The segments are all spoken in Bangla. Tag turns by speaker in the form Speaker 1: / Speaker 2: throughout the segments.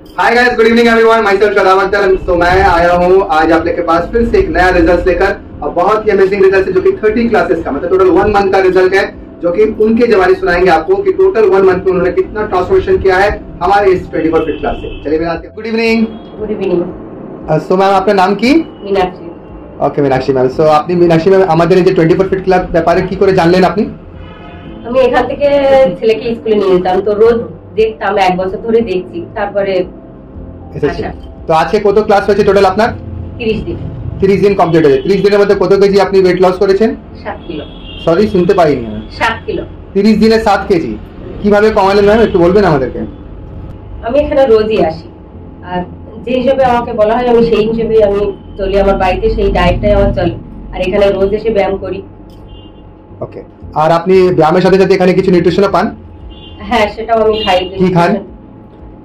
Speaker 1: Hi guys, good evening everyone, my self Shadab Akhtar. तो मैं आया हूँ आज आप लोग के पास फिर से एक नया रिजल्ट लेकर, और बहुत ही अमेजिंग रिजल्ट है जो कि 30 क्लासेस का मतलब टोटल 1 मंथ का रिजल्ट है, जो कि उनके जवानी सुनाएंगे आपको कि टोटल 1 मंथ में उन्होंने कितना ट्रांसफॉर्मेशन किया है हमारे इस 24 फिट क्लास से। चलिए मेरा good evening.
Speaker 2: Good evening.
Speaker 1: So ma'am, आपका नाम की?
Speaker 2: मीनाक्षी।
Speaker 1: ওকে মীনাক্ষী ম্যাম। সো আপনি মীনাক্ষী ম্যাম আমাদের এই যে 24 ফিট ক্লাব ব্যাপারে কি করে জানলেন আপনি?
Speaker 2: আমি এখান থেকে ছেলেকে স্কুলে নিয়ে যেতাম, তো রোজ দেখতাম, 1 বছর ধরে দেখছি, তারপরে
Speaker 1: এসেছে। তো আজকে কত ক্লাস হয়েছে টোটাল আপনার?
Speaker 2: 30 দিন।
Speaker 1: 30 দিন কমপ্লিট হয়েছে। 30 দিনের মধ্যে কত কেজি আপনি ওয়েট লস করেছেন?
Speaker 2: 7 কিলো।
Speaker 1: সরি, শুনতে পাইনি আমি।
Speaker 2: 7 কিলো।
Speaker 1: 30 দিনে 7 কেজি কিভাবে কমালেন ম্যাম, একটু বলবেন আমাদেরকে?
Speaker 2: আমি এখানে রোজই আসি, আর যে হিসেবে আমাকে বলা হয় আমি সেই হিসেবেই আমি চলি, আমার বাড়িতে সেই ডায়েটটাই আমার চলে, আর এখানে রোজ এসে ব্যায়াম করি।
Speaker 1: ওকে। আর আপনি ব্যায়ামের সাথে সাথে এখানে কিছু নিউট্রিশনও পান?
Speaker 2: হ্যাঁ, সেটাও আমি খাই।
Speaker 1: কি খান?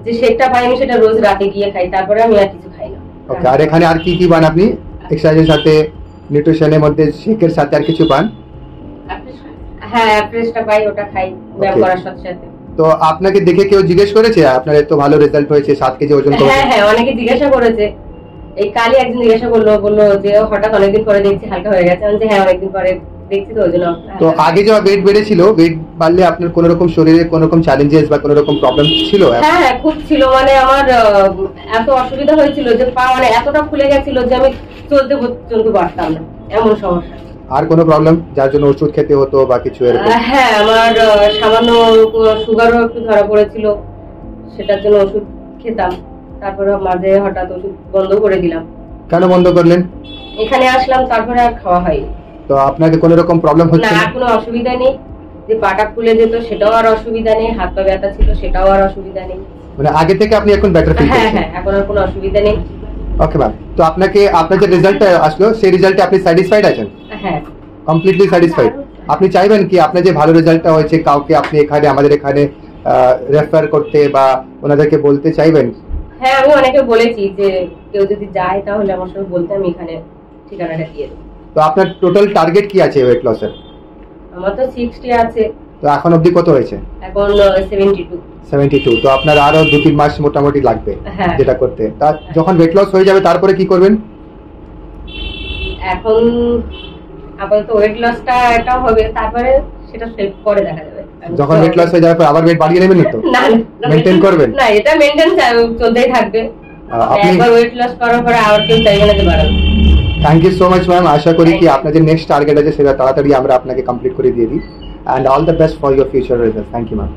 Speaker 2: যে শেকটা পাই আমি সেটা রোজ রাতে গিয়ে খাই, তারপরে আমি আর কিছু খাই না।
Speaker 1: ওকে। আর এখানে আর কি কি পান আপনি এক্সারসাইজের সাথে, নিউট্রিশনের মধ্যে শেকের সাথে আর কিছু পান?
Speaker 2: হ্যাঁ, অ্যাপ্রেসটা পাই, ওটা খাই ব্যায়াম করার সাথে সাথে।
Speaker 1: তো আপনাকে দেখে কেউ জিজ্ঞেস করেছে আপনার এত ভালো রেজাল্ট হয়েছে, 7 কেজি ওজন করেছে?
Speaker 2: হ্যাঁ হ্যাঁ, অনেকে জিজ্ঞাসা করেছে। এই কালই একজন জিজ্ঞাসা বললো যে হঠাৎ অনেকদিন পরে দেখছি হালকা হয়ে গেছে। আমি যে হ্যাঁ, অনেকদিন পরে দেখছি তো ওজন।
Speaker 1: তো আগে যে ওয়েট বেড়েছিল, ওয়েট বাড়লে আপনার কোন রকম শরীরে কোন রকম চ্যালেঞ্জেস বা কোন রকম প্রবলেম ছিল?
Speaker 2: হ্যাঁ হ্যাঁ, খুব ছিল। মানে আমার এত অসুবিধা হয়েছিল যে পা মানে এতটা ফুলে গেছিল যে আমি চলতে পারতাম না, এমন সমস্যা।
Speaker 1: আর কোনো প্রবলেম যার জন্য ওষুধ খেতে হতো বা কিছু এরকম?
Speaker 2: হ্যাঁ, আমার সামান্য সুগারও একটু ধরা পড়েছিল, সেটার জন্য ওষুধ খেতাম, তারপরে মাঝে হঠাৎ ওষুধ বন্ধ করে দিলাম।
Speaker 1: কেন বন্ধ করলেন?
Speaker 2: এখানে আসলাম, তারপরে আর খাওয়া হয়নি।
Speaker 1: তো আপনাকে কোনো রকম প্রবলেম হচ্ছে
Speaker 2: না? কোনো অসুবিধা নেই। যে পাটা ফুলে যেত সেটাও আর অসুবিধা নেই, হাত পা ব্যথা ছিল সেটাও আর অসুবিধা নেই।
Speaker 1: মানে আগে থেকে আপনি এখন বেটার ফিল করছেন?
Speaker 2: হ্যাঁ হ্যাঁ, এখন আর কোনো অসুবিধা নেই।
Speaker 1: Okay ma'am. তো আপনাকে আপনার যে রেজাল্ট আসলো সেই রেজাল্টে আপনি স্যাটিসফাইড আছেন?
Speaker 2: হ্যাঁ,
Speaker 1: কমপ্লিটলি স্যাটিসফাইড। আপনি চাইবেন কি আপনার যে ভালো রেজাল্টটা হয়েছে কাউকে আপনি এখানে আমাদের এখানে রেফার করতে বা ওনাদেরকে বলতে চাইবেন?
Speaker 2: হ্যাঁ, আমি অনেকে বলেছি যে কেউ যদি যায় তাহলে আমার সঙ্গে বলতে, আমি এখানে ঠিকানাটা দিয়ে দেব।
Speaker 1: তো আপনার টোটাল টার্গেট কি আছে ওয়েট লসের?
Speaker 2: আমার তো 60 আছে।
Speaker 1: তো এখন অবধি কত হয়েছে?
Speaker 2: এখন 72।
Speaker 1: 72। তো আপনার আরো 2-3 মাস মোটামুটি লাগবে যেটা করতে। তা যখন ওয়েট লস হয়ে যাবে তারপরে কি করবেন?
Speaker 2: এখন আপাতত ওয়েট লসটা এটা হবে, তারপরে সেটা পরে দেখা যাবে।
Speaker 1: যখন ওয়েট লস হয়ে যাবে আবার ওয়েট বাড়িয়ে নেবেন তো?
Speaker 2: না,
Speaker 1: মেইনটেইন করবেন?
Speaker 2: না, এটা মেইনটেইন চলতেই থাকবে।
Speaker 1: আপনি
Speaker 2: একবার ওয়েট লস করার পরে আবার কেউ চাইবে না যে বাড়াবো।
Speaker 1: Thank you so much ma'am. আশা করি কি আপনার যে নেক্সট টার্গেট আছে সেটা তাড়াতাড়ি আমরা আপনাকে কমপ্লিট করে দিয়ে দিই। And all the best for your future result. Thank you ma'am.